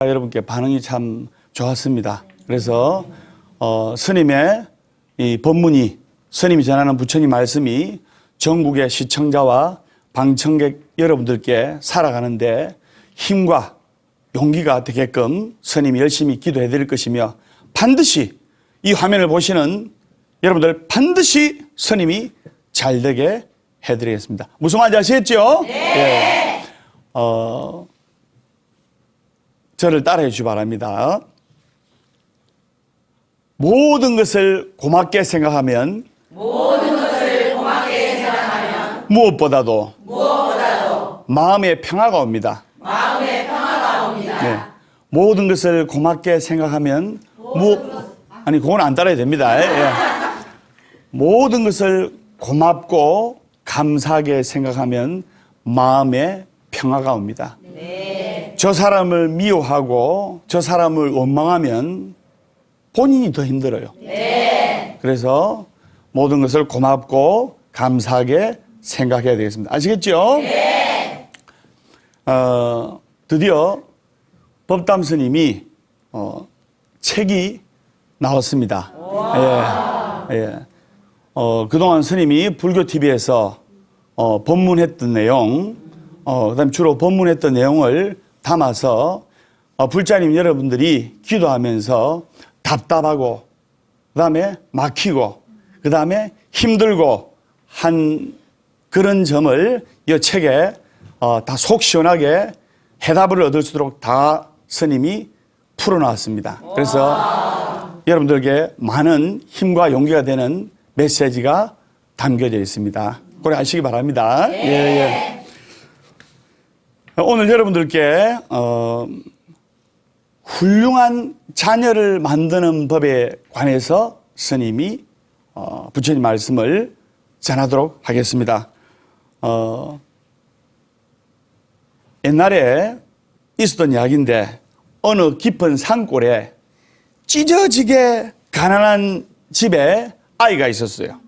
여러분께 반응이 참 좋았습니다. 그래서 스님의 이 법문이, 스님이 전하는 부처님 말씀이 전국의 시청자와 방청객 여러분들께 살아가는데 힘과 용기가 되게끔 스님이 열심히 기도해 드릴 것이며, 반드시 이 화면을 보시는 여러분들 반드시 스님이 잘 되게 해드리겠습니다. 무슨 말인지 아시겠죠? 네. 저를 따라해 주시기 바랍니다. 모든 것을 고맙게 생각하면 무엇보다도 마음의 평화가 옵니다. 네. 모든 것을 고맙게 생각하면 아니 그건 안 따라야 됩니다. 예. 모든 것을 고맙고 감사하게 생각하면 마음의 평화가 옵니다. 네. 저 사람을 미워하고 저 사람을 원망하면 본인이 더 힘들어요. 네. 그래서 모든 것을 고맙고 감사하게 생각해야 되겠습니다. 아시겠죠? 네. 드디어 법담 스님이 책이 나왔습니다. 예. 그동안 스님이 불교TV에서 법문했던 내용, 그다음에 주로 법문했던 내용을 담아서 불자님 여러분들이 기도하면서 답답하고, 그다음에 막히고, 그다음에 힘들고 한 그런 점을 이 책에 다 속 시원하게 해답을 얻을 수 있도록 다 스님이 풀어놨습니다. 그래서 여러분들에게 많은 힘과 용기가 되는 메시지가 담겨져 있습니다. 그걸 아시기 바랍니다. 예. 오늘 여러분들께 훌륭한 자녀를 만드는 법에 관해서 스님이 부처님 말씀을 전하도록 하겠습니다. 옛날에 있었던 이야기인데, 어느 깊은 산골에 찢어지게 가난한 집에 아이가 있었어요.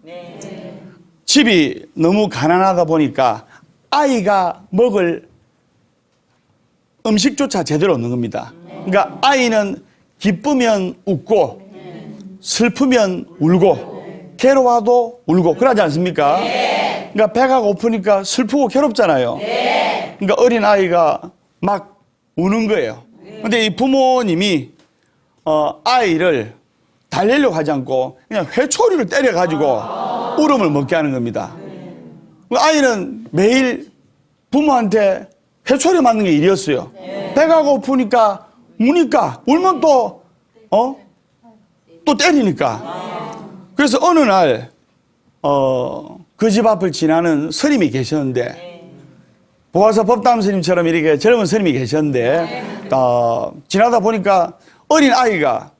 집이 너무 가난하다 보니까 아이가 먹을 음식조차 제대로 없는 겁니다. 그러니까 아이는 기쁘면 웃고 슬프면 울고 괴로워도 울고 그러지 않습니까? 그러니까 배가 고프니까 슬프고 괴롭잖아요. 그러니까 어린 아이가 막 우는 거예요. 근데 이 부모님이 아이를 달래려고 하지 않고 그냥 회초리를 때려가지고 울음을 먹게 하는 겁니다. 아이는 매일 부모한테 회초리 맞는 게 일이었어요. 배가 고프니까 우니까, 울면 또 때리니까. 그래서 어느 날 그 집 앞을 지나는 스님이 계셨는데, 보아서 법담 스님처럼 이렇게 젊은 스님이 계셨는데, 지나다 보니까 어린 아이가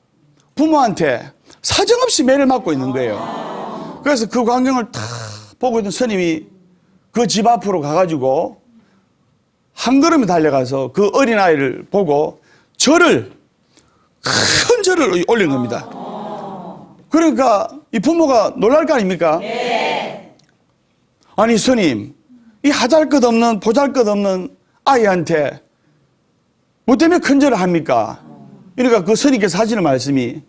부모한테 사정없이 매를 맞고 있는 거예요. 그래서 그 광경을 탁 보고 있던 스님이 그 집 앞으로 가가지고 한 걸음에 달려가서 그 어린 아이를 보고 큰 절을 올린 겁니다. 그러니까 이 부모가 놀랄 거 아닙니까? 아니 스님, 이 하잘것없는 보잘것없는 아이한테 뭐 때문에 큰 절을 합니까? 그러니까 그 스님께서 하시는 말씀이,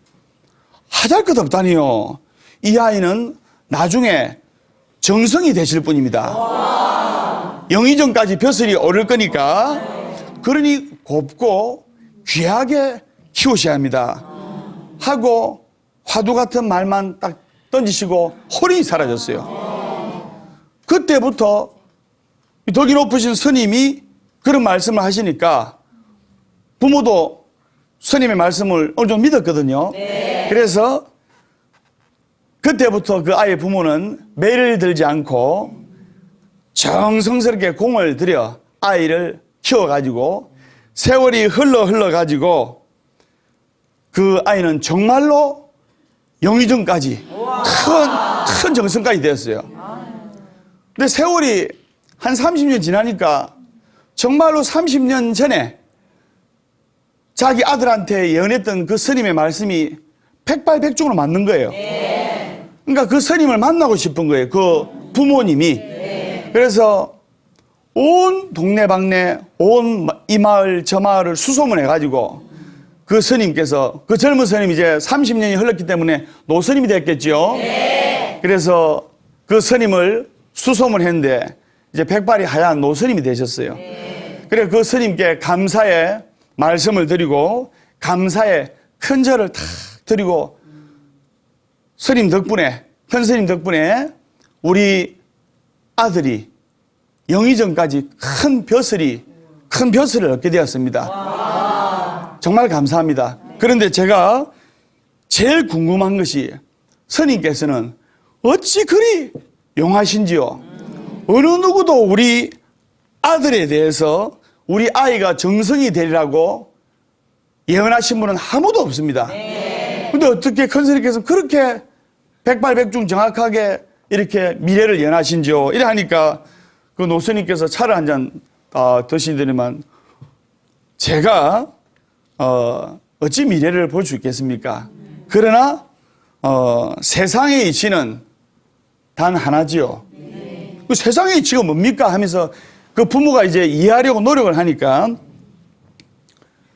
하잘것없다니요, 이 아이는 나중에 정성이 되실 뿐입니다. 영의정까지 벼슬이 오를 거니까, 그러니 곱고 귀하게 키우셔야 합니다 하고 화두 같은 말만 딱 던지시고 홀이 사라졌어요. 그때부터 덕이 높으신 스님이 그런 말씀을 하시니까 부모도 스님의 말씀을 어느 정도 믿었거든요. 그래서 그때부터 그 아이의 부모는 매를 들지 않고 정성스럽게 공을 들여 아이를 키워가지고 세월이 흘러가지고 그 아이는 정말로 영의정까지 큰 정성까지 되었어요. 근데 세월이 한 30년 지나니까 정말로 30년 전에 자기 아들한테 예언했던 그 스님의 말씀이 백발백중으로 맞는 거예요. 그러니까 그 스님을 만나고 싶은 거예요, 그 부모님이. 그래서 온 동네방네 온 이 마을 저 마을을 수소문해가지고 그 스님께서 그 젊은 스님이 이제 30년이 흘렀기 때문에 노스님이 됐겠죠. 네. 그래서 그 스님을 수소문했는데 이제 백발이 하얀 노스님이 되셨어요. 네. 그래서 그 스님께 감사의 말씀을 드리고 감사의 큰 절을 탁 드리고 스님 덕분에 큰 스님 덕분에 우리 아들이 영의정까지 큰 벼슬을 얻게 되었습니다. 와. 정말 감사합니다. 그런데 제가 제일 궁금한 것이 스님께서는 어찌 그리 용하신지요? 어느 누구도 우리 아들에 대해서 우리 아이가 정성이 되리라고 예언하신 분은 아무도 없습니다. 근데 어떻게 큰 스님께서는 그렇게 백발백중 정확하게 이렇게 미래를 예언하신지요? 이래 하니까 그 노스님께서 차를 한 잔 드시더니만 제가 어찌 미래를 볼 수 있겠습니까? 그러나 세상의 이치는 단 하나지요. 그 세상의 이치가 뭡니까? 하면서 그 부모가 이제 이해하려고 노력을 하니까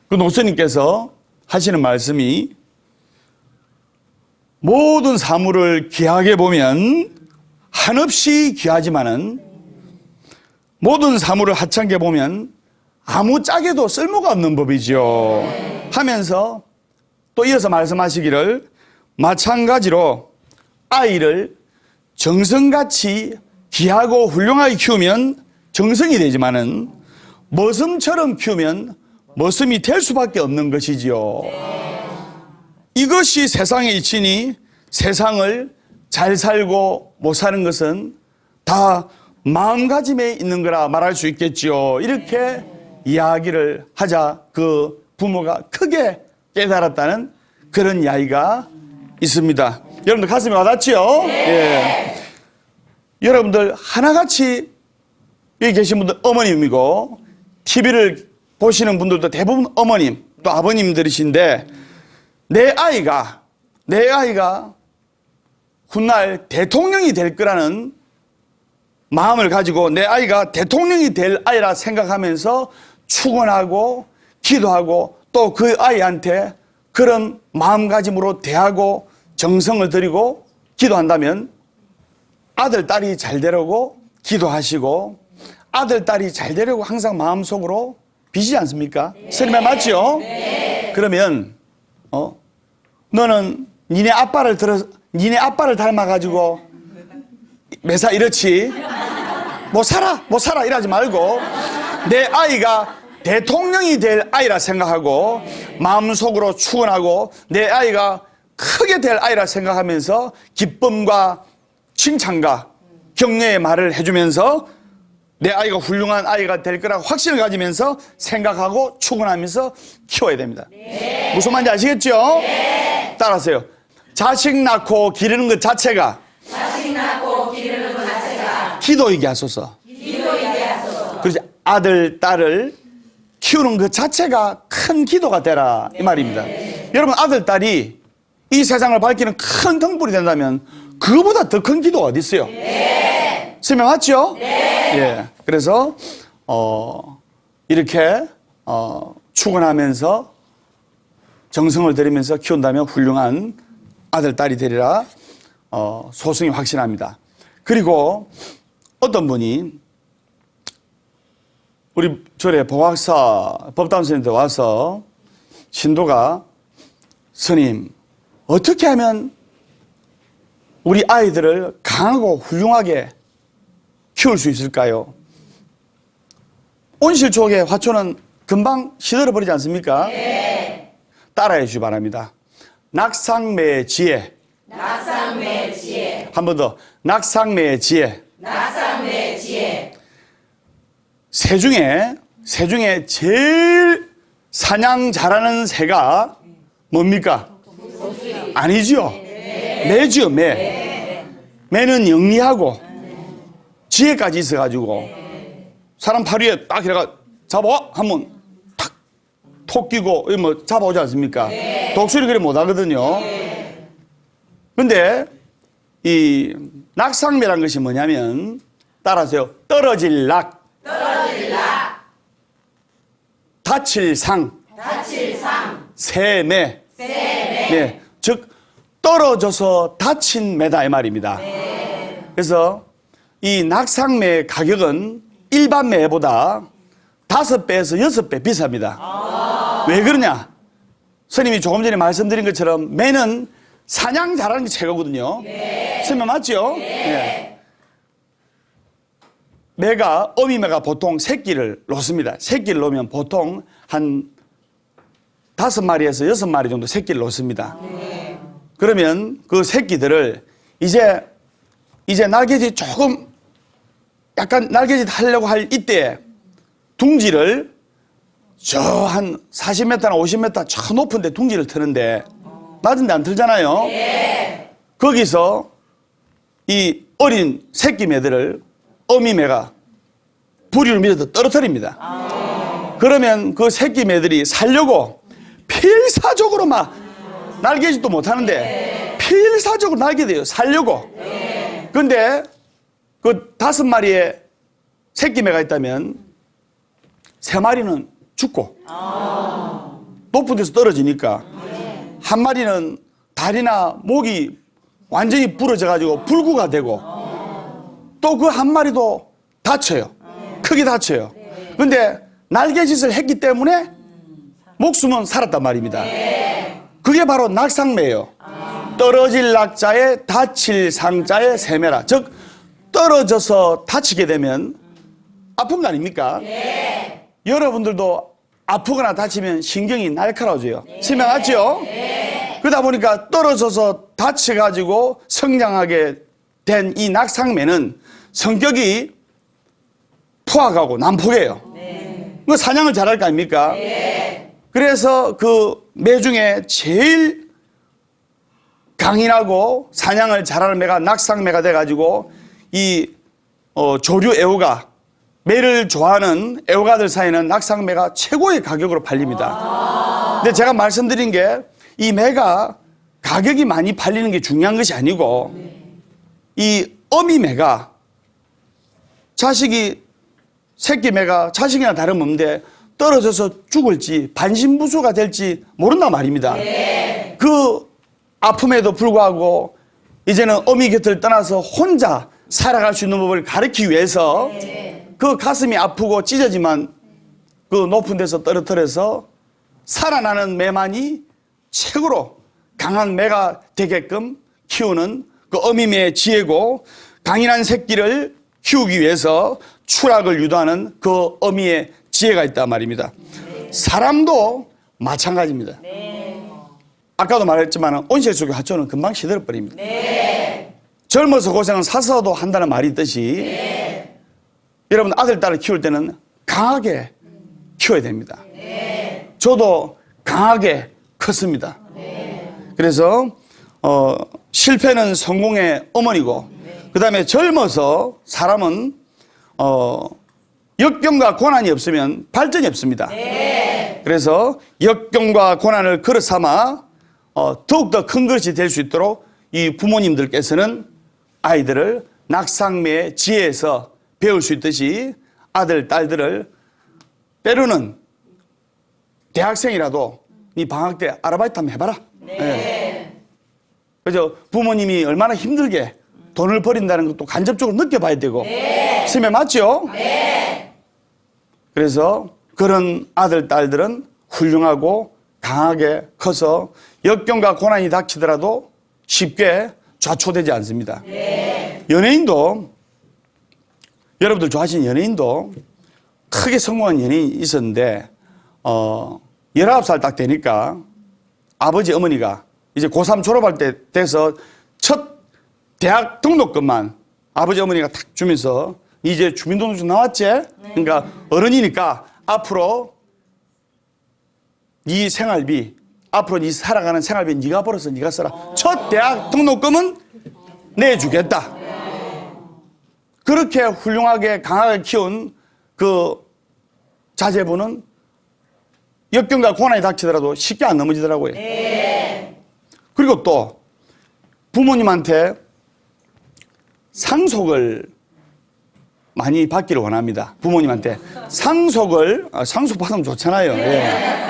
그 노스님께서 하시는 말씀이 모든 사물을 귀하게 보면 한없이 귀하지만은 모든 사물을 하찮게 보면 아무짝에도 쓸모가 없는 법이지요. 하면서 또 이어서 말씀하시기를 마찬가지로 아이를 정성같이 귀하고 훌륭하게 키우면 정성이 되지만은 머슴처럼 키우면 머슴이 될 수밖에 없는 것이지요. 이것이 세상의 이치니 세상을 잘 살고 못 사는 것은 다 마음가짐에 있는 거라 말할 수 있겠지요. 이렇게 이야기를 하자 그 부모가 크게 깨달았다는 그런 이야기가 있습니다. 여러분들 가슴이 와닿지요? 예. 여러분들 하나같이 여기 계신 분들 어머님이고 TV를 보시는 분들도 대부분 어머님 또 아버님들이신데 내 아이가 훗날 대통령이 될 거라는 마음을 가지고 내 아이가 대통령이 될 아이라 생각하면서 축원하고 기도하고 또 그 아이한테 그런 마음가짐으로 대하고 정성을 들이고 기도한다면 아들, 딸이 잘 되려고 기도하시고 아들, 딸이 잘 되려고 항상 마음속으로 비시지 않습니까? 스님의 맞죠? 그러면 너는 니네 아빠를 닮아가지고 매사 이렇지 못 살아 이러지 말고 내 아이가 대통령이 될 아이라 생각하고 마음속으로 축원하고 내 아이가 크게 될 아이라 생각하면서 기쁨과 칭찬과 격려의 말을 해주면서 내 아이가 훌륭한 아이가 될 거라고 확신을 가지면서 생각하고 축원하면서 키워야 됩니다. 무슨 말인지 아시겠죠? 따라하세요. 자식 낳고 기르는 것 자체가 기도이게 하소서. 그렇지. 아들, 딸을 키우는 것 자체가 큰 기도가 되라 이 말입니다. 여러분 아들, 딸이 이 세상을 밝히는 큰 등불이 된다면 그거보다 더 큰 기도가 어디 있어요? 설명 맞죠? 예. 그래서 이렇게 축원하면서 정성을 들이면서 키운다면 훌륭한 아들, 딸이 되리라 소승이 확신합니다. 그리고 어떤 분이 우리 절에 봉학사 법담 스님한테 와서 신도가 스님 어떻게 하면 우리 아이들을 강하고 훌륭하게 키울 수 있을까요? 온실족의 화초는 금방 시들어버리지 않습니까? 따라해 주시기 바랍니다. 낙상매의 지혜. 한 번 더. 낙상매의 지혜. 새 중에 제일 사냥 잘하는 새가 뭡니까? 아니죠. 매죠, 매. 매는 영리하고 지혜까지 있어가지고 사람 팔 위에 딱 이래가 잡아 하면 탁 톡 끼고 뭐 잡아오지 않습니까? 독수리 그리 못하거든요. 근데 이 낙상매란 것이 뭐냐면 따라하세요. 떨어질 낙. 다칠상. 세매. 네. 즉, 떨어져서 다친 매다, 이 말입니다. 그래서 이 낙상매의 가격은 일반 매보다 5배에서 6배 비쌉니다. 왜 그러냐? 스님이 조금 전에 말씀드린 것처럼 매는 사냥 잘하는 게 최고거든요. 스님 맞죠? 네. 매가, 어미매가 보통 새끼를 놓습니다. 새끼를 놓으면 보통 한 5마리에서 6마리 정도 새끼를 놓습니다. 그러면 그 새끼들을 이제 날개짓 조금 약간 날개짓 하려고 할 이때 둥지를 저 한 40m나 50m 저 높은 데 둥지를 트는데 낮은 데 안 틀잖아요. 거기서 이 어린 새끼 매들을 어미매가 부리를 밀어서 떨어뜨립니다. 그러면 그 새끼 매들이 살려고 필사적으로 막 날개짓도 못하는데 필사적으로 날개돼요. 살려고. 근데 그 5마리의 새끼 매가 있다면 3마리는 죽고 높은 데서 떨어지니까 한 마리는 다리나 목이 완전히 부러져 가지고 불구가 되고 또 그 한 마리도 다쳐요. 크게 다쳐요. 근데 날개짓을 했기 때문에 목숨은 살았단 말입니다. 그게 바로 낙상매예요. 떨어질 낙자에 다칠 상자에 세매라. 즉 떨어져서 다치게 되면 아픈 거 아닙니까? 여러분들도 아프거나 다치면 신경이 날카로워져요. 실명하죠? 그러다 보니까 떨어져서 다쳐가지고 성장하게 된 이 낙상매는 성격이 포악하고 난폭해요. 그 사냥을 잘할 거 아닙니까? 그래서 그 매 중에 제일 강인하고 사냥을 잘하는 매가 낙상매가 돼가지고 이 조류 애호가 매를 좋아하는 애호가들 사이에는 낙상매가 최고의 가격으로 팔립니다. 근데 제가 말씀드린 게 이 매가 가격이 많이 팔리는 게 중요한 것이 아니고 이 어미매가 새끼 매가 자식이나 다름없는데 떨어져서 죽을지 반신부수가 될지 모른단 말입니다. 그 아픔에도 불구하고 이제는 어미 곁을 떠나서 혼자 살아갈 수 있는 법을 가르치기 위해서 그 가슴이 아프고 찢어지만 그 높은 데서 떨어뜨려서 살아나는 매만이 최고로 강한 매가 되게끔 키우는 그 어미매의 지혜고 강인한 새끼를 키우기 위해서 추락을 유도하는 그 어미의 지혜가 있단 말입니다. 사람도 마찬가지입니다. 아까도 말했지만 온실 속의 화초는 금방 시들어버립니다. 젊어서 고생은 사서도 한다는 말이 있듯이 여러분 아들, 딸을 키울 때는 강하게 키워야 됩니다. 저도 강하게 컸습니다. 그래서 실패는 성공의 어머니고 그 다음에 젊어서 사람은 역경과 고난이 없으면 발전이 없습니다. 그래서 역경과 고난을 그릇 삼아 더욱더 큰 것이 될 수 있도록 이 부모님들께서는 아이들을 낙상매의 지혜에서 배울 수 있듯이 아들, 딸들을 때로는 대학생이라도 네 방학 때 아르바이트 한번 해봐라. 그래서 부모님이 얼마나 힘들게 돈을 버린다는 것도 간접적으로 느껴봐야 되고 스매 맞죠? 그래서 그런 아들, 딸들은 훌륭하고 강하게 커서 역경과 고난이 닥치더라도 쉽게 좌초되지 않습니다. 연예인도 여러분들 좋아하시는 연예인도 크게 성공한 연예인이 있었는데 19살 딱 되니까 아버지 어머니가 이제 고3 졸업할 때 돼서 첫 대학 등록금만 아버지 어머니가 탁 주면서 이제 주민등록증 나왔지? 그러니까 어른이니까 앞으로 네 생활비, 앞으로 네 살아가는 생활비 네가 벌어서 네가 써라. 첫 대학 등록금은 내주겠다. 그렇게 훌륭하게 강하게 키운 그 자제분은 역경과 고난이 닥치더라도 쉽게 안 넘어지더라고요. 그리고 또 부모님한테 상속을 많이 받기를 원합니다. 부모님한테 상속 받으면 좋잖아요. 예.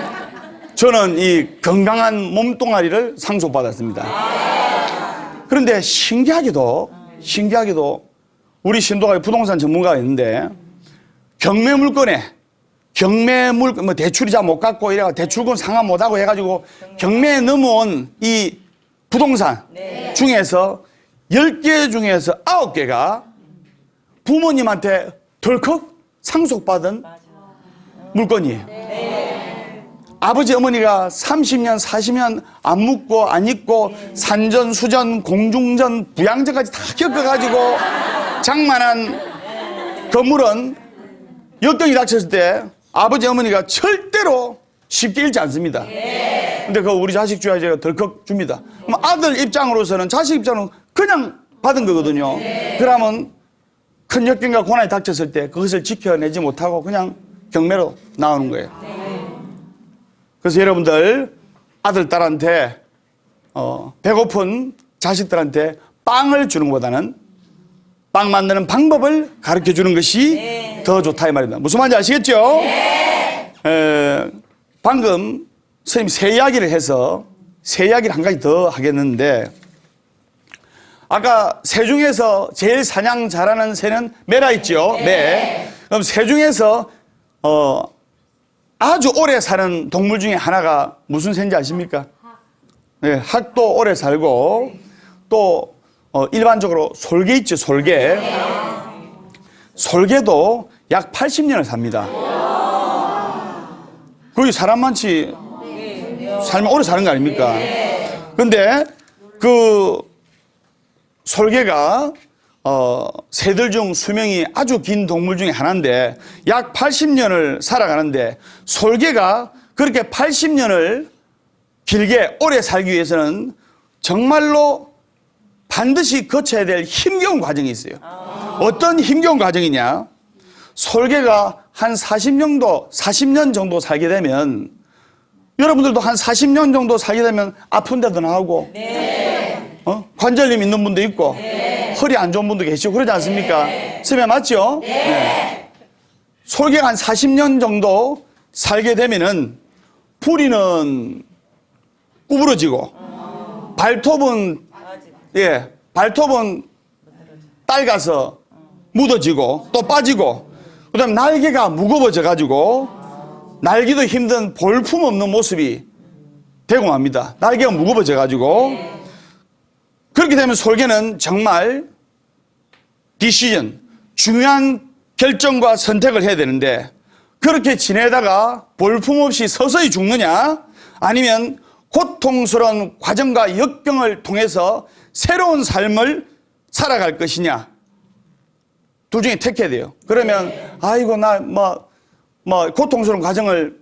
저는 이 건강한 몸뚱아리를 상속받았습니다. 그런데 신기하게도 우리 신도가 부동산 전문가가 있는데 뭐 대출이자 못 갚고 이래가 대출금 상환 못 하고 해가지고 경매에 넘어온 이 부동산 중에서 10개 중에서 9개가 부모님한테 덜컥 상속받은 물건이에요. 아버지 어머니가 30년 40년 안 묻고 안 입고 산전 수전 공중전 부양전까지 다 겪어가지고 장만한 건물은 역경이 닥쳤을 때 아버지 어머니가 절대로 쉽게 잃지 않습니다. 근데 그 우리 자식 줘야 제가 덜컥 줍니다. 그럼 아들 입장으로서는 자식 입장은 그냥 받은 거거든요. 그러면 큰 역경과 고난이 닥쳤을 때 그것을 지켜내지 못하고 그냥 경매로 나오는 거예요. 그래서 여러분들 아들, 딸한테 배고픈 자식들한테 빵을 주는 것보다는 빵 만드는 방법을 가르쳐 주는 것이 더 좋다 이 말입니다. 무슨 말인지 아시겠죠? 방금 선생님 새 이야기를 해서 새 이야기를 한 가지 더 하겠는데 아까 새 중에서 제일 사냥 잘하는 새는 매라 있죠? 매. 그럼 새 중에서 아주 오래 사는 동물 중에 하나가 무슨 새인지 아십니까? 네, 학도 오래 살고 또 일반적으로 솔개 있죠, 솔개. 솔개도 약 80년을 삽니다. 거의 사람 많지 살면 오래 사는 거 아닙니까? 근데 그 솔개가 새들 중 수명이 아주 긴 동물 중에 하나인데 약 80년을 살아가는데 솔개가 그렇게 80년을 길게 오래 살기 위해서는 정말로 반드시 거쳐야 될 힘겨운 과정이 있어요. 어떤 힘겨운 과정이냐? 솔개가 한 40년 정도 살게 되면 여러분들도 한 40년 정도 살게 되면 아픈 데도 나오고 관절염 있는 분도 있고 허리 안 좋은 분도 계시고 그러지 않습니까? 선생님 맞죠? 네. 솔개가 한 40년 정도 살게 되면은 뿌리는 구부러지고 발톱은 딸가서 묻어지고 또 빠지고 그다음 날개가 무거워져 가지고 날기도 힘든 볼품 없는 모습이 되고 맙니다. 날개가 무거워져 가지고 그렇게 되면 솔개는 정말 디시전 중요한 결정과 선택을 해야 되는데 그렇게 지내다가 볼품없이 서서히 죽느냐 아니면 고통스러운 과정과 역경을 통해서 새로운 삶을 살아갈 것이냐 둘 중에 택해야 돼요. 그러면 아이고 나 뭐 고통스러운 과정을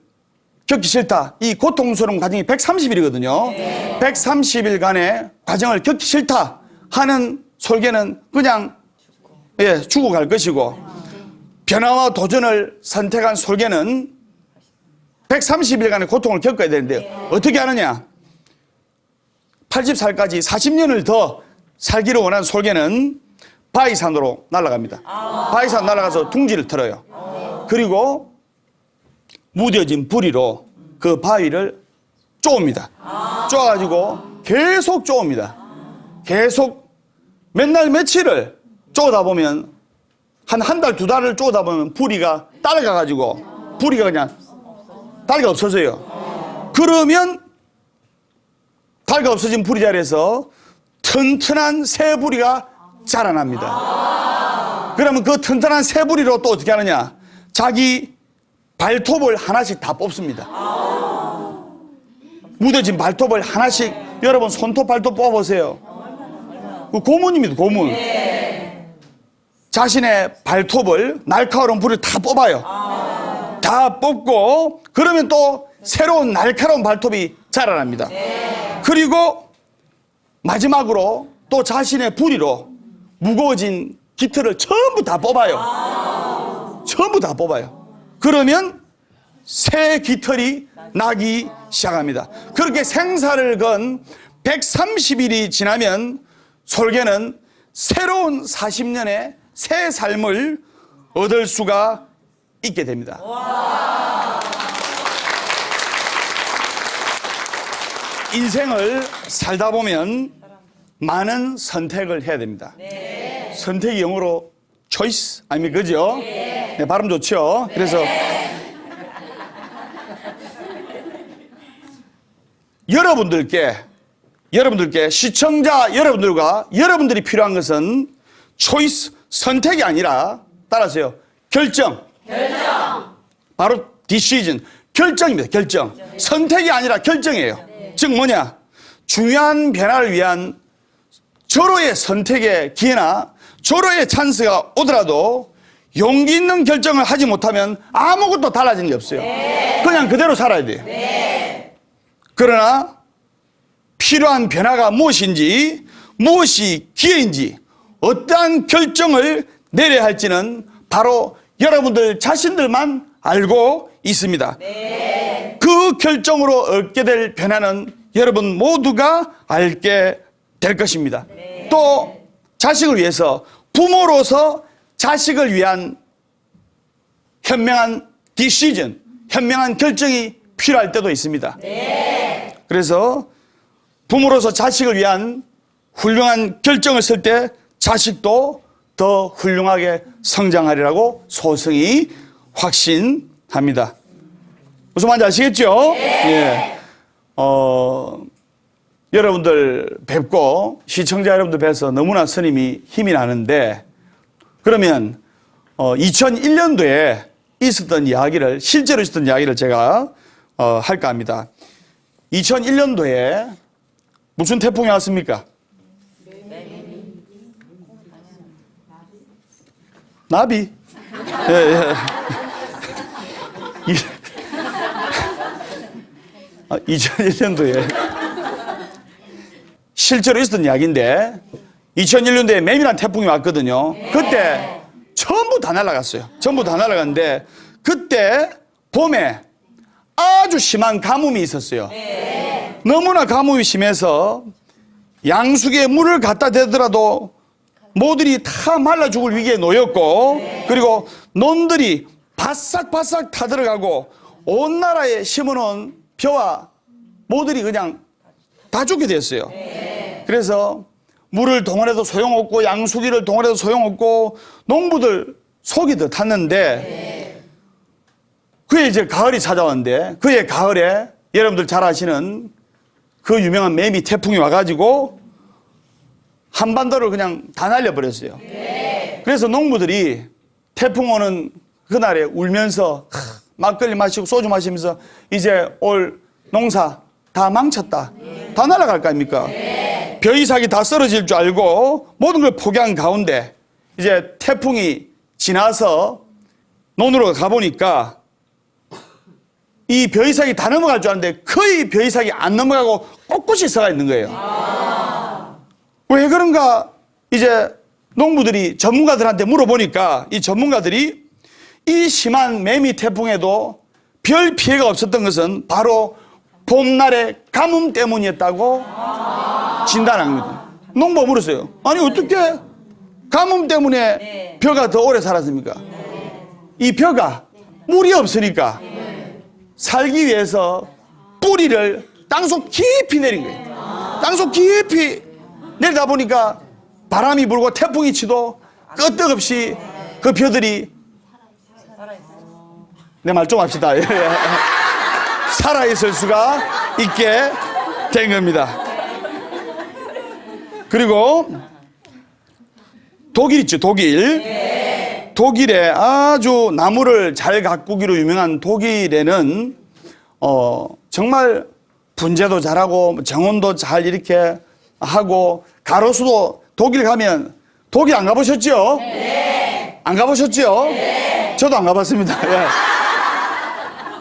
겪기 싫다. 이 고통스러운 과정이 130일이거든요. 130일간의 과정을 겪기 싫다 하는 솔개는 그냥 죽어갈 것이고 변화와 도전을 선택한 솔개는 130일간의 고통을 겪어야 되는데 어떻게 하느냐? 80살까지 40년을 더 살기를 원하는 솔개는 바위산으로 날아갑니다. 바위산 날아가서 둥지를 틀어요. 그리고 무뎌진 부리로 그 바위를 쪼옵니다. 쪼아가지고 계속 쪼옵니다. 계속 맨날 며칠을 쪼다 보면 한 달, 2달을 쪼다 보면 부리가 딸가가지고 부리가 그냥 달가 없어져요. 그러면 달가 없어진 부리 자리에서 튼튼한 새 부리가 자라납니다. 그러면 그 튼튼한 새 부리로 또 어떻게 하느냐? 자기 발톱을 하나씩 다 뽑습니다. 묻어진 발톱을 하나씩 여러분 손톱 발톱 뽑아보세요. 그 고문입니다. 고문. 자신의 발톱을 날카로운 부리를 다 뽑아요. 다 뽑고 그러면 또 새로운 날카로운 발톱이 자라납니다. 그리고 마지막으로 또 자신의 부리로 무거워진 깃털을 전부 다 뽑아요. 전부 다 뽑아요. 그러면 새 깃털이 나기 시작합니다. 그렇게 생사를 건 130일이 지나면 솔개는 새로운 40년의 새 삶을 얻을 수가 있게 됩니다. 인생을 살다 보면 많은 선택을 해야 됩니다. 선택이 영어로 choice 아닙니까? 그죠? 네, 발음 좋죠? 그래서 여러분들께 시청자 여러분들과 여러분들이 필요한 것은 choice, 선택이 아니라 따라서요. 결정. 바로 decision. 결정입니다. 결정. 선택이 아니라 결정이에요. 즉 뭐냐? 중요한 변화를 위한 절호의 선택의 기회나 절호의 찬스가 오더라도 용기 있는 결정을 하지 못하면 아무것도 달라지는 게 없어요. 그냥 그대로 살아야 돼요. 그러나 필요한 변화가 무엇인지, 무엇이 기회인지, 어떠한 결정을 내려야 할지는 바로 여러분들 자신들만 알고 있습니다. 그 결정으로 얻게 될 변화는 여러분 모두가 알게 될 것입니다. 또 자식을 위해서, 부모로서 자식을 위한 현명한 디시전, 현명한 결정이 필요할 때도 있습니다. 그래서 부모로서 자식을 위한 훌륭한 결정을 쓸 때 자식도 더 훌륭하게 성장하리라고 소승이 확신합니다. 무슨 말인지 아시겠죠? 예. 여러분들 뵙고 시청자 여러분들 뵈서 너무나 스님이 힘이 나는데, 그러면 2001년도에 있었던 이야기를, 실제로 있었던 이야기를 제가 할까 합니다. 2001년도에 무슨 태풍이 왔습니까? 나비. 예, 예. 2001년도에 실제로 있었던 이야기인데 2001년도에 매미란 태풍이 왔거든요. 그때 전부 다 날아갔어요. 전부 다 날아갔는데 그때 봄에 아주 심한 가뭄이 있었어요. 너무나 가뭄이 심해서 양수기에 물을 갖다 대더라도 모들이 다 말라 죽을 위기에 놓였고, 그리고 논들이 바싹바싹 타들어가고 온 나라에 심어놓은 벼와 모들이 그냥 다 죽게 됐어요. 그래서 물을 동원해도 소용없고 양수기를 동원해도 소용없고 농부들 속이 더 탔는데, 그에 이제 가을이 찾아왔는데, 그의 가을에 여러분들 잘 아시는 그 유명한 매미 태풍이 와가지고 한반도를 그냥 다 날려버렸어요. 그래서 농부들이 태풍 오는 그날에 울면서 막걸리 마시고 소주 마시면서 이제 올 농사 다 망쳤다, 다 날아갈 거 아닙니까? 벼이삭이 다 쓰러질 줄 알고 모든 걸 포기한 가운데 이제 태풍이 지나서 논으로 가보니까 이 벼이삭이 다 넘어갈 줄 알았는데 거의 벼이삭이 안 넘어가고 꼿꼿이 서가 있는 거예요. 왜 그런가? 이제 농부들이 전문가들한테 물어보니까 이 전문가들이 이 심한 매미 태풍에도 별 피해가 없었던 것은 바로 봄날의 가뭄 때문이었다고 진단한 겁니다. 농부가 물었어요. 아니 어떻게 가뭄 때문에 벼가 더 오래 살았습니까? 이 벼가 물이 없으니까 살기 위해서 뿌리를 땅속 깊이 내린 거예요. 땅속 깊이 내리다 보니까 바람이 불고 태풍이 치도 끄떡없이 그 벼들이, 내 말 좀 합시다. 살아있을 수가 있게 된 겁니다. 그리고 독일 있죠, 독일. 독일에 아주 나무를 잘 가꾸기로 유명한 독일에는 정말 분재도 잘하고 정원도 잘 이렇게 하고, 가로수도, 독일 가면, 독일 안 가보셨죠? 안 가보셨죠? 저도 안 가봤습니다. 예.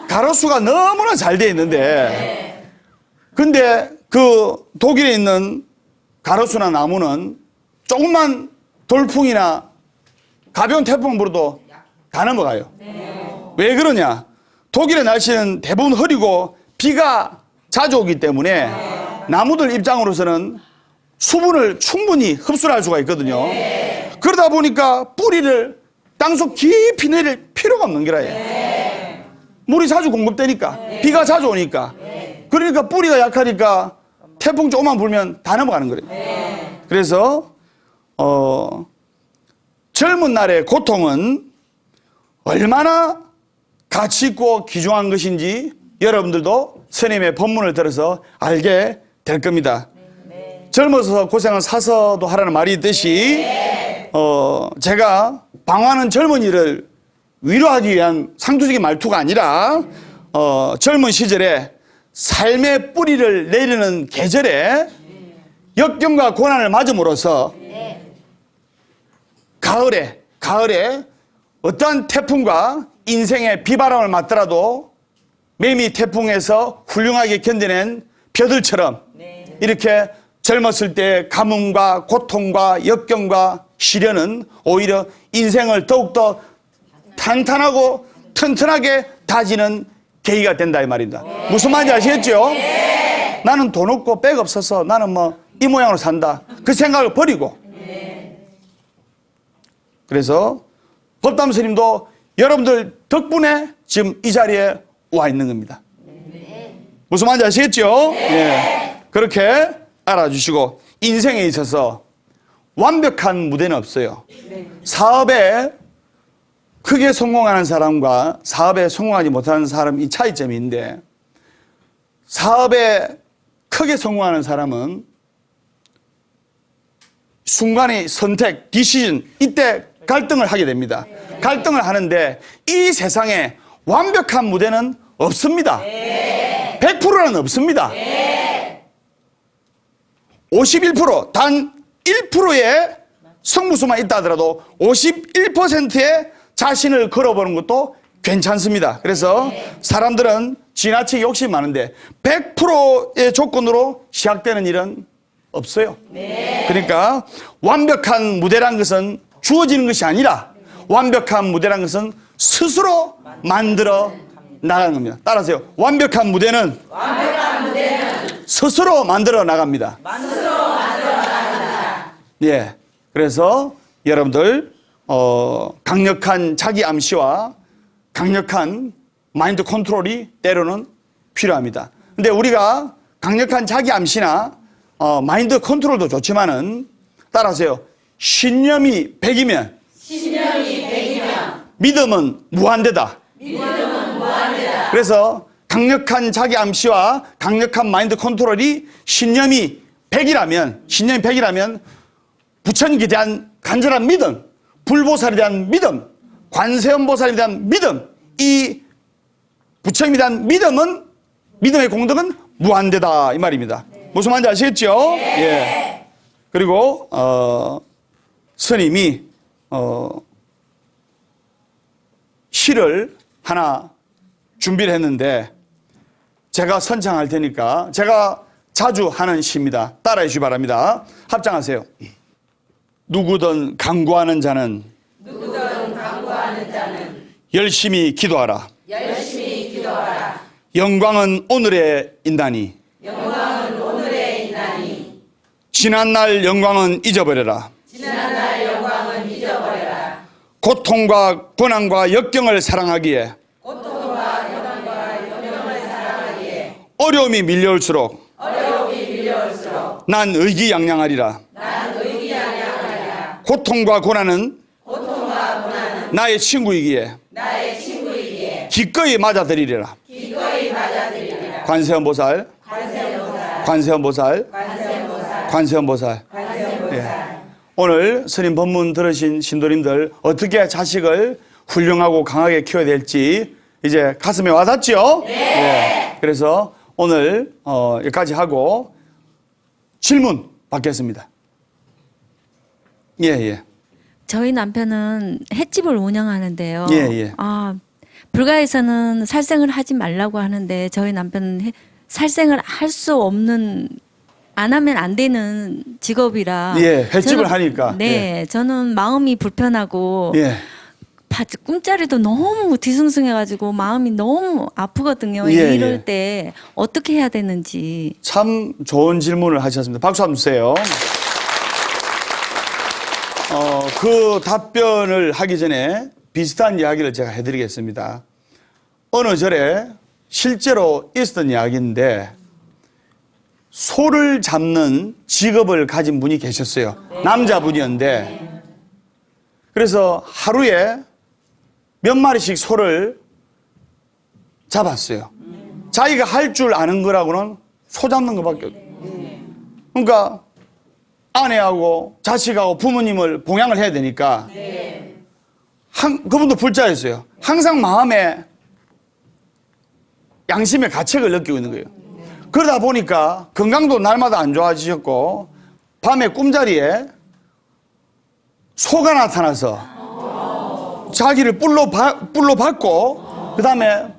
가로수가 너무나 잘 돼 있는데, 근데 그 독일에 있는 가로수나 나무는 조금만 돌풍이나 가벼운 태풍 불어도 다 넘어가요. 왜 그러냐? 독일의 날씨는 대부분 흐리고 비가 자주 오기 때문에 나무들 입장으로서는 수분을 충분히 흡수할 수가 있거든요. 그러다 보니까 뿌리를 땅속 깊이 내릴 필요가 없는 거라요. 물이 자주 공급되니까, 비가 자주 오니까. 그러니까 뿌리가 약하니까 태풍 조금만 불면 다 넘어가는 거예요. 그래서 젊은 날의 고통은 얼마나 가치 있고 귀중한 것인지 여러분들도 스님의 법문을 들어서 알게 될 겁니다. 젊어서 고생은 사서도 하라는 말이 있듯이 제가 방황하는 젊은이를 위로하기 위한 상투적인 말투가 아니라 젊은 시절에 삶의 뿌리를 내리는 계절에 역경과 고난을 맞음으로써 가을에 어떠한 태풍과 인생의 비바람을 맞더라도 매미 태풍에서 훌륭하게 견뎌낸 벼들처럼 이렇게 젊었을 때 가뭄과 고통과 역경과 시련은 오히려 인생을 더욱더 탄탄하고 튼튼하게 다지는 계기가 된다 이 말입니다. 무슨 말인지 아시겠죠? 나는 돈 없고 백 없어서 나는 뭐 이 모양으로 산다. 그 생각을 버리고. 그래서 법담 스님도 여러분들 덕분에 지금 이 자리에 와 있는 겁니다. 무슨 말인지 아시겠죠? 예. 그렇게 알아주시고 인생에 있어서 완벽한 무대는 없어요. 사업에 크게 성공하는 사람과 사업에 성공하지 못하는 사람 이 차이점이 있는데 사업에 크게 성공하는 사람은 순간의 선택, 디시전 이때 갈등을 하게 됩니다. 갈등을 하는데 이 세상에 완벽한 무대는 없습니다. 100%는 없습니다. 51%, 단 1%의 성무수만 있다 하더라도 51%의 자신을 걸어보는 것도 괜찮습니다. 그래서 사람들은 지나치게 욕심이 많은데 100%의 조건으로 시작되는 일은 없어요. 그러니까 완벽한 무대란 것은 주어지는 것이 아니라 완벽한 무대란 것은 스스로 만들어 나가는 겁니다. 따라하세요. 완벽한 무대는 스스로 만들어 나갑니다. 예. 그래서 여러분들 강력한 자기 암시와 강력한 마인드 컨트롤이 때로는 필요합니다. 근데 우리가 강력한 자기 암시나 마인드 컨트롤도 좋지만은 따라하세요. 신념이 100이면 믿음은 무한대다. 그래서 강력한 자기 암시와 강력한 마인드 컨트롤이 신념이 100이라면 부처님에 대한 간절한 믿음, 불보살에 대한 믿음, 관세음보살에 대한 믿음, 이 부처님에 대한 믿음의 공덕은 무한대다 이 말입니다. 무슨 말인지 아시겠죠? 예. 그리고 스님이 시를 하나 준비를 했는데 제가 선창할 테니까 제가 자주 하는 시입니다. 따라해 주시기 바랍니다. 합장하세요. 누구든 강구하는 자는 열심히 기도하라. 영광은 오늘에 있나니 지난날 영광은 잊어버려라. 고통과 고난과 역경을 사랑하기에 어려움이 밀려올수록 난 의기양양하리라. 고통과 고난은 나의 친구이기에 기꺼이 맞아들이리라. 관세음보살. 예. 오늘 스님 법문 들으신 신도님들 어떻게 자식을 훌륭하고 강하게 키워야 될지 이제 가슴에 와닿죠? 예. 그래서 오늘 여기까지 하고 질문 받겠습니다. 예. 저희 남편은 횟집을 운영하는데요. 예. 불가에서는 살생을 하지 말라고 하는데 저희 남편은 살생을 할 수 없는 안 하면 안 되는 직업이라 횟집을 하니까 저는 마음이 불편하고 꿈자리도 너무 뒤숭숭해가지고 마음이 너무 아프거든요. 이럴 때 어떻게 해야 되는지. 참 좋은 질문을 하셨습니다. 박수 한번 주세요. 그 답변을 하기 전에 비슷한 이야기를 제가 해드리겠습니다. 어느 절에 실제로 있었던 이야기인데 소를 잡는 직업을 가진 분이 계셨어요. 남자분이었는데 그래서 하루에 몇 마리씩 소를 잡았어요. 자기가 할 줄 아는 거라고는 소 잡는 것밖에 없어요. 그러니까 아내하고 자식하고 부모님을 봉양을 해야 되니까 그분도 불자였어요. 항상 마음에 양심의 가책을 느끼고 있는 거예요. 그러다 보니까 건강도 날마다 안 좋아지셨고 밤에 꿈자리에 소가 나타나서 자기를 뿔로 밟고 그 다음에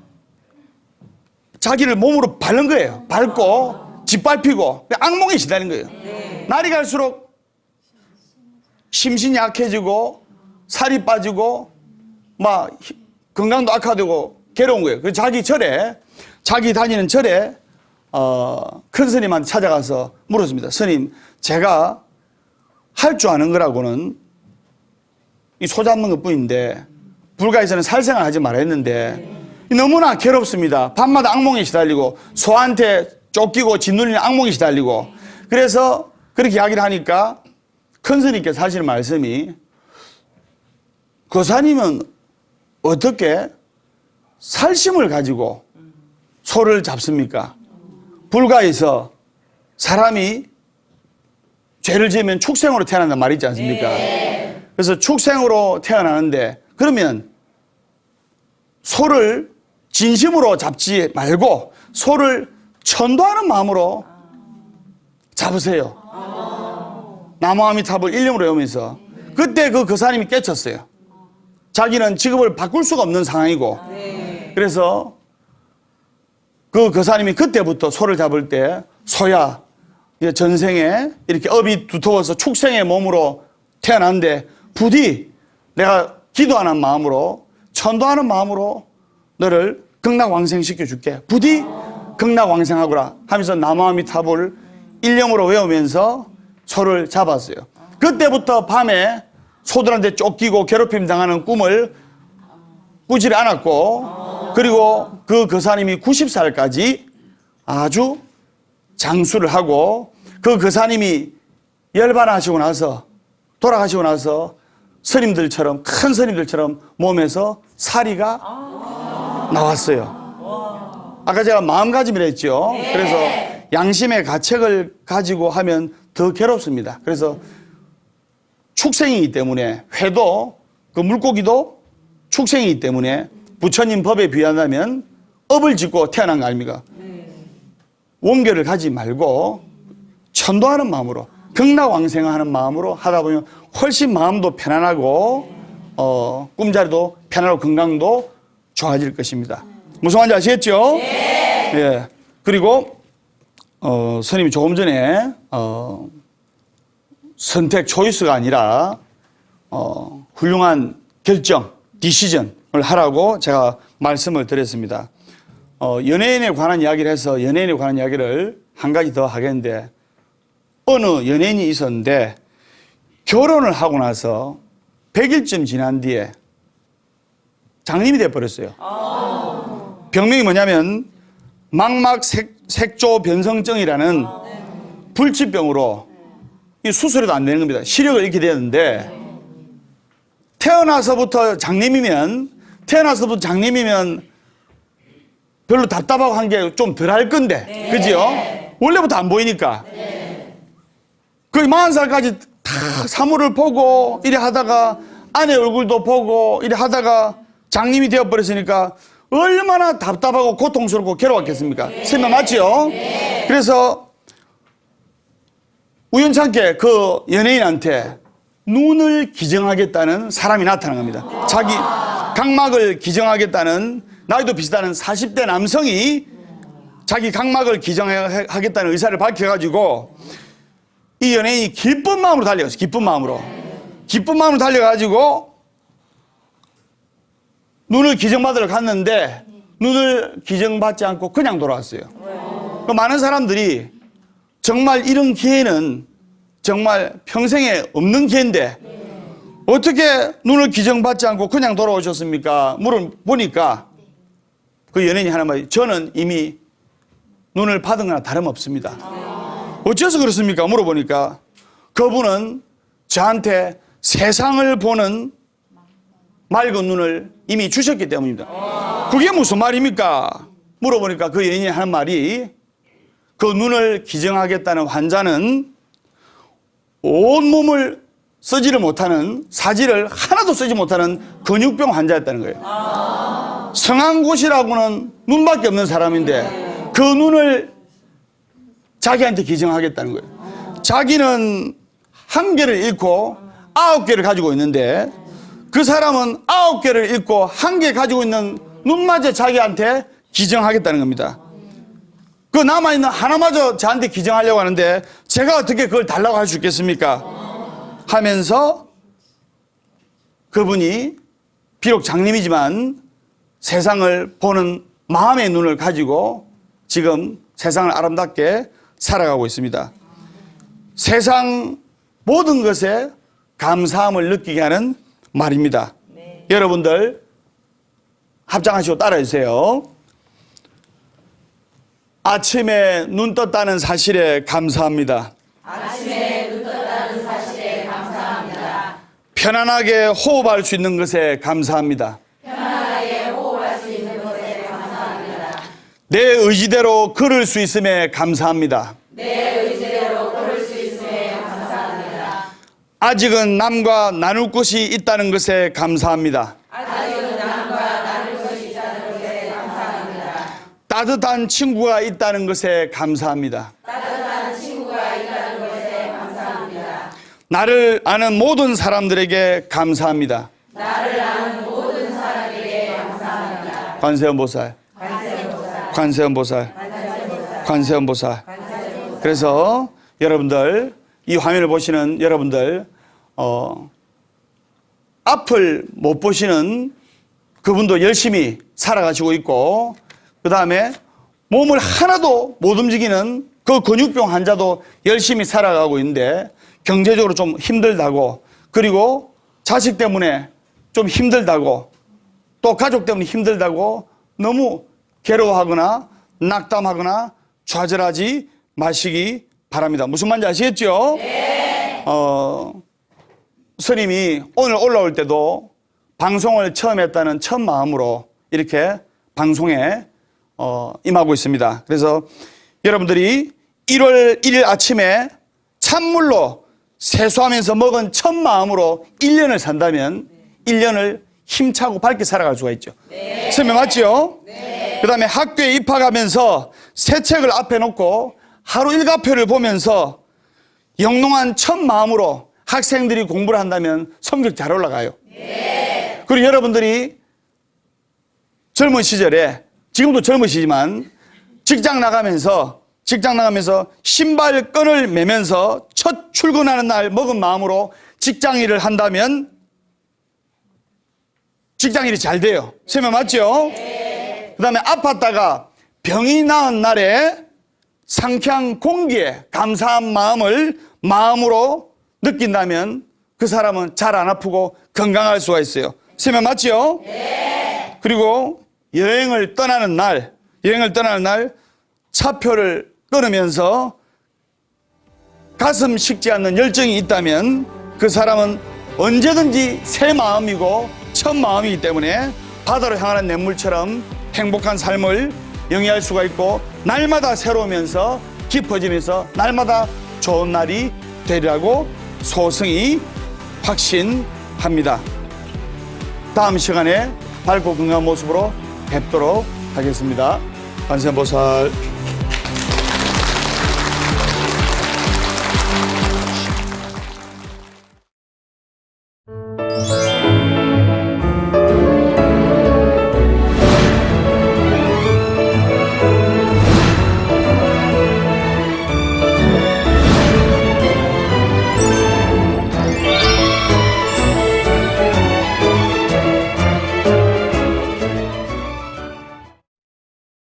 자기를 몸으로 밟는 거예요. 밟고 짓밟히고 악몽에 시달린 거예요. 날이 갈수록 심신이 약해지고 살이 빠지고 막 건강도 악화되고 괴로운 거예요. 그래서 자기 다니는 절에 큰 스님한테 찾아가서 물었습니다. 스님, 제가 할 줄 아는 거라고는 이 소 잡는 것 뿐인데 불가에서는 살생을 하지 말아야 했는데 너무나 괴롭습니다. 밤마다 악몽에 시달리고 소한테 쫓기고 짓눌리는 악몽에 시달리고 그래서 그렇게 이야기를 하니까 큰 스님께서 하시는 말씀이 거사님은 어떻게 살심을 가지고 소를 잡습니까? 불가에서 사람이 죄를 지으면 축생으로 태어난단 말이 있지 않습니까? 그래서 축생으로 태어나는데 그러면 소를 진심으로 잡지 말고 소를 천도하는 마음으로 잡으세요. 나무아미탑을 일념으로 외우면서 그때 그 거사님이 깨쳤어요. 자기는 직업을 바꿀 수가 없는 상황이고 그래서 그 거사님이 그때부터 소를 잡을 때 소야 이제 전생에 이렇게 업이 두터워서 축생의 몸으로 태어났는데 부디 내가 기도하는 마음으로 천도하는 마음으로 너를 극락왕생시켜 줄게. 부디 극락왕생하거라 하면서 나무아미탑을 일념으로 외우면서 소를 잡았어요. 그때부터 밤에 소들한테 쫓기고 괴롭힘 당하는 꿈을 꾸지 않았고 그리고 그 거사님이 90살까지 아주 장수를 하고 그 거사님이 열반하시고 나서 돌아가시고 나서 스님들처럼 큰 스님들처럼 몸에서 사리가 나왔어요. 아까 제가 마음가짐이라 했죠. 그래서 양심의 가책을 가지고 하면 더 괴롭습니다. 그래서 축생이기 때문에 회도 그 물고기도 축생이기 때문에 부처님 법에 비한다면 업을 짓고 태어난 거 아닙니까? 원결을 가지 말고 천도하는 마음으로 극락왕생하는 마음으로 하다 보면 훨씬 마음도 편안하고 꿈자리도 편안하고 건강도 좋아질 것입니다. 무슨 말인지 아시겠죠? 예. 그리고 스님이 조금 전에 선택 초이스가 아니라 훌륭한 결정, 디시전을 하라고 제가 말씀을 드렸습니다. 연예인에 관한 이야기를 해서 연예인에 관한 이야기를 한 가지 더 하겠는데 어느 연예인이 있었는데 결혼을 하고 나서 100일쯤 지난 뒤에 장님이 돼버렸어요. 병명이 뭐냐면 망막색조 변성증이라는 불치병으로 이 수술해도 안 되는 겁니다. 시력을 잃게 되었는데 태어나서부터 장님이면 별로 답답하고 한 게 좀 덜 할 건데 그지요? 원래부터 안 보이니까 거의 40살까지 다 사물을 보고 이래 하다가 아내 얼굴도 보고 이래 하다가 장님이 되어버렸으니까 얼마나 답답하고 고통스럽고 괴로웠겠습니까? 설명 맞죠? 그래서 우연찮게 그 연예인한테 눈을 기증하겠다는 사람이 나타난 겁니다. 자기 각막을 기증하겠다는 나이도 비슷한 40대 남성이 자기 각막을 기증하겠다는 의사를 밝혀가지고 이 연예인이 기쁜 마음으로 달려갔어요. 기쁜 마음으로 달려가지고 눈을 기증받으러 갔는데 눈을 기증받지 않고 그냥 돌아왔어요. 많은 사람들이 정말 이런 기회는 정말 평생에 없는 기회인데 어떻게 눈을 기증받지 않고 그냥 돌아오셨습니까? 물어보니까 그 연예인이 하는 말이, 저는 이미 눈을 받은 거나 다름없습니다. 어째서 그렇습니까? 물어보니까 그분은 저한테 세상을 보는 맑은 눈을 이미 주셨기 때문입니다. 그게 무슨 말입니까? 물어보니까 그 연예인이 하는 말이, 그 눈을 기증하겠다는 환자는 온몸을 쓰지를 못하는, 사지를 하나도 쓰지 못하는 근육병 환자였다는 거예요. 성한곳이라고는 눈밖에 없는 사람인데 그 눈을 자기한테 기증하겠다는 거예요. 자기는 1개를 잃고 9개를 가지고 있는데 그 사람은 9개를 잃고 1개 가지고 있는 눈마저 자기한테 기증하겠다는 겁니다. 그 남아있는 하나마저 저한테 기증하려고 하는데 제가 어떻게 그걸 달라고 할 수 있겠습니까? 하면서 그분이 비록 장님이지만 세상을 보는 마음의 눈을 가지고 지금 세상을 아름답게 살아가고 있습니다. 세상 모든 것에 감사함을 느끼게 하는 말입니다. 여러분들 합장하시고 따라해주세요. 아침에 눈 떴다는 사실에 감사합니다. 아침에 눈 떴다는 사실에 감사합니다. 편안하게 호흡할 수 있는 것에 감사합니다. 편안하게 호흡할 수 있는 것에 감사합니다. 내 의지대로 걸을 수 있음에 감사합니다. 내 의지대로 걸을 수 있음에 감사합니다. 아직은 남과 나눌 것이 있다는 것에 감사합니다. 아직은 남과 나눌 것이 있다는 것에 감사합니다. 따뜻한 친구가 있다는 것에 감사합니다. 따뜻한 친구가 있다는 것에 감사합니다. 나를 아는 모든 사람들에게 감사합니다. 나를 아는 모든 사람에게 감사합니다. 관세음보살, 관세음보살, 관세음보살, 관세음보살, 관세음보살. 관세음보살. 그래서 여러분들, 이 화면을 보시는 여러분들, 앞을 못 보시는 그분도 열심히 살아가시고 있고, 그 다음에 몸을 하나도 못 움직이는 그 근육병 환자도 열심히 살아가고 있는데 경제적으로 좀 힘들다고, 그리고 자식 때문에 좀 힘들다고, 또 가족 때문에 힘들다고 너무 괴로워하거나 낙담하거나 좌절하지 마시기 바랍니다. 무슨 말인지 아시겠죠? 네. 스님이 오늘 올라올 때도 방송을 처음 했다는 첫 마음으로 이렇게 방송에 임하고 있습니다. 그래서 여러분들이 1월 1일 아침에 찬물로 세수하면서 먹은 첫 마음으로 1년을 산다면 1년을 힘차고 밝게 살아갈 수가 있죠. 네. 설명 맞죠? 네. 그 다음에 학교에 입학하면서 새 책을 앞에 놓고 하루 일과표를 보면서 영롱한 첫 마음으로 학생들이 공부를 한다면 성적 잘 올라가요. 네. 그리고 여러분들이 젊은 시절에, 지금도 젊으시지만 직장 나가면서 신발끈을 매면서 첫 출근하는 날 먹은 마음으로 직장 일을 한다면 직장 일이 잘 돼요. 설명 맞죠? 네. 그 다음에 아팠다가 병이 나은 날에 상쾌한 공기에 감사한 마음으로 느낀다면 그 사람은 잘 안 아프고 건강할 수가 있어요. 설명 맞죠? 네. 그리고 여행을 떠나는 날 차표를 끊으면서 가슴 식지 않는 열정이 있다면 그 사람은 언제든지 새 마음이고 첫 마음이기 때문에 바다로 향하는 냇물처럼 행복한 삶을 영위할 수가 있고 날마다 새로우면서 깊어지면서 날마다 좋은 날이 되리라고 소승이 확신합니다. 다음 시간에 밝고 건강한 모습으로 뵙도록 하겠습니다. 관세음보살.